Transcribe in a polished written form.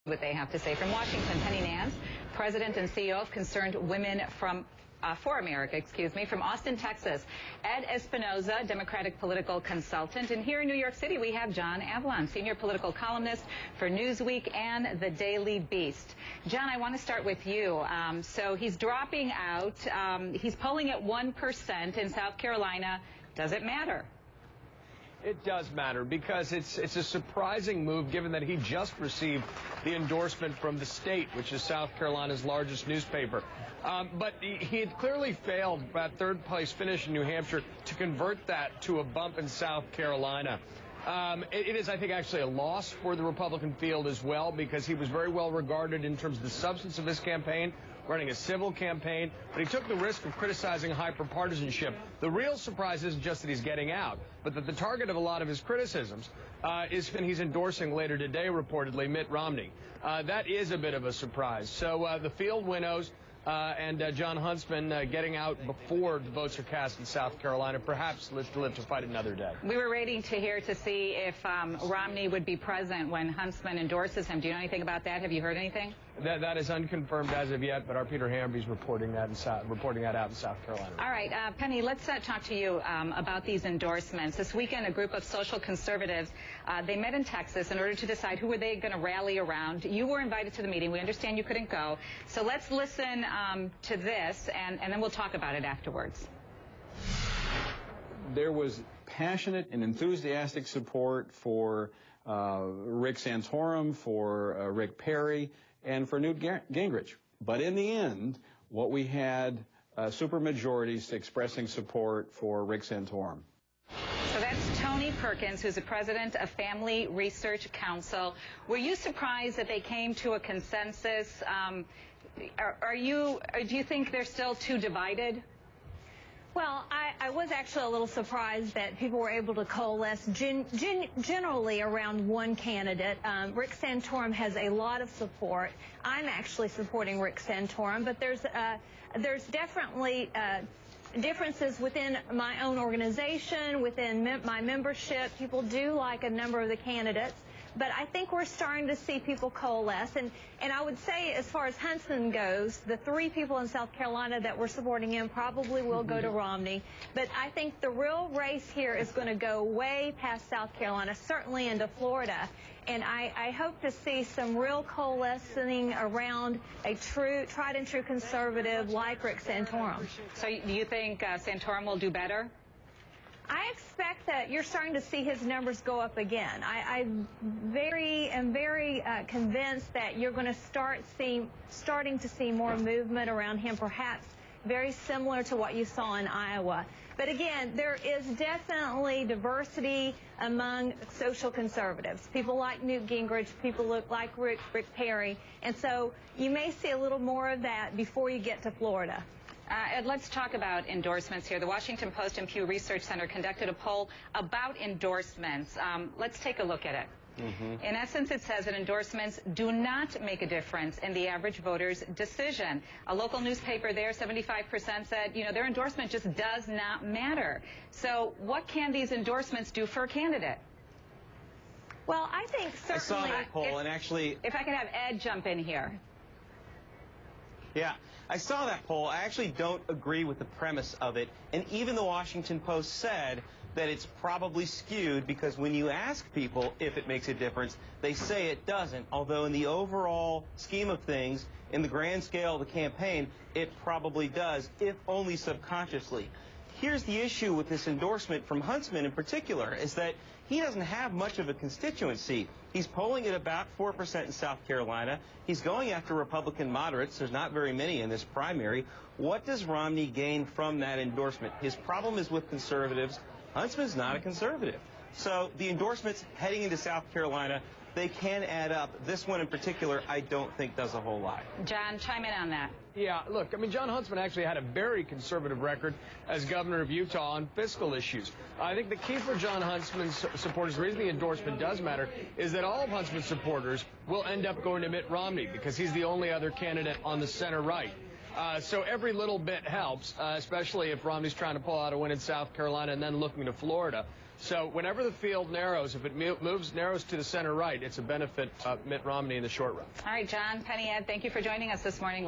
What they have to say. From Washington, Penny Nance, President and CEO of Concerned Women for America, from Austin, Texas. Ed Espinoza, Democratic political consultant. And here in New York City, we have John Avlon, senior political columnist for Newsweek and the Daily Beast. John, I want to start with you. So he's dropping out. He's polling at 1% in South Carolina. Does it matter? It does matter because it's a surprising move given that he just received the endorsement from the state, which is South Carolina's largest newspaper. But he had clearly failed that third-place finish in New Hampshire to convert that to a bump in South Carolina. It is, I think, actually a loss for the Republican field as well because he was very well regarded in terms of the substance of his campaign, running a civil campaign, but he took the risk of criticizing hyperpartisanship. The real surprise isn't just that he's getting out, but that the target of a lot of his criticisms is when he's endorsing later today, reportedly, Mitt Romney. That is a bit of a surprise. So the field winnows. And John Huntsman getting out before the votes are cast in South Carolina, perhaps live to fight another day. We were waiting to see if Romney would be present when Huntsman endorses him. Do you know anything about that? Have you heard anything? That is unconfirmed as of yet, but our Peter Hamby's reporting that out in South Carolina. All right, Penny, let's talk to you about these endorsements. This weekend, a group of social conservatives, they met in Texas in order to decide who were they going to rally around. You were invited to the meeting. We understand you couldn't go. So let's listen to this, and then we'll talk about it afterwards. There was passionate and enthusiastic support for Rick Santorum, for Rick Perry, and for Newt Gingrich. But in the end, what we had supermajorities expressing support for Rick Santorum. So that's Tony Perkins, who's the president of Family Research Council. Were you surprised that they came to a consensus? Do you think they're still too divided? Well, I was actually a little surprised that people were able to coalesce generally around one candidate. Rick Santorum has a lot of support. I'm actually supporting Rick Santorum, but there's definitely differences within my own organization, within my membership. People do like a number of the candidates. But I think we're starting to see people coalesce. And I would say, as far as Huntsman goes, the three people in South Carolina that were supporting him probably will go to Romney. But I think the real race here is going to go way past South Carolina, certainly into Florida. And I hope to see some real coalescing around a tried and true conservative like Rick Santorum. So do you think Santorum will do better? I expect that you're starting to see his numbers go up again. I'm very convinced that you're going to starting to see more movement around him, perhaps very similar to what you saw in Iowa. But again, there is definitely diversity among social conservatives. People like Newt Gingrich, people like Rick Perry, and so you may see a little more of that before you get to Florida. Ed, let's talk about endorsements here. The Washington Post and Pew Research Center conducted a poll about endorsements. Let's take a look at it. In essence, it says that endorsements do not make a difference in the average voter's decision. A local newspaper there, 75% said, their endorsement just does not matter. So what can these endorsements do for a candidate? Well, I think certainly... I saw that poll, and actually... If I could have Ed jump in here. Yeah, I saw that poll. I actually don't agree with the premise of it. And even the Washington Post said that it's probably skewed because when you ask people if it makes a difference, they say it doesn't. Although in the overall scheme of things, in the grand scale of the campaign, it probably does, if only subconsciously. Here's the issue with this endorsement from Huntsman in particular, is that he doesn't have much of a constituency. He's polling at about 4% in South Carolina. He's going after Republican moderates. There's not very many in this primary. What does Romney gain from that endorsement? His problem is with conservatives. Huntsman's not a conservative. So the endorsements heading into South Carolina, they can add up. This one in particular, I don't think does a whole lot. John, chime in on that. Yeah, look, John Huntsman actually had a very conservative record as governor of Utah on fiscal issues. I think the key for John Huntsman's supporters, the reason the endorsement does matter, is that all of Huntsman's supporters will end up going to Mitt Romney because he's the only other candidate on the center right. So every little bit helps, especially if Romney's trying to pull out a win in South Carolina and then looking to Florida. So whenever the field narrows, if it narrows to the center right, it's a benefit Mitt Romney in the short run. All right, John, Penny, Ed, thank you for joining us this morning.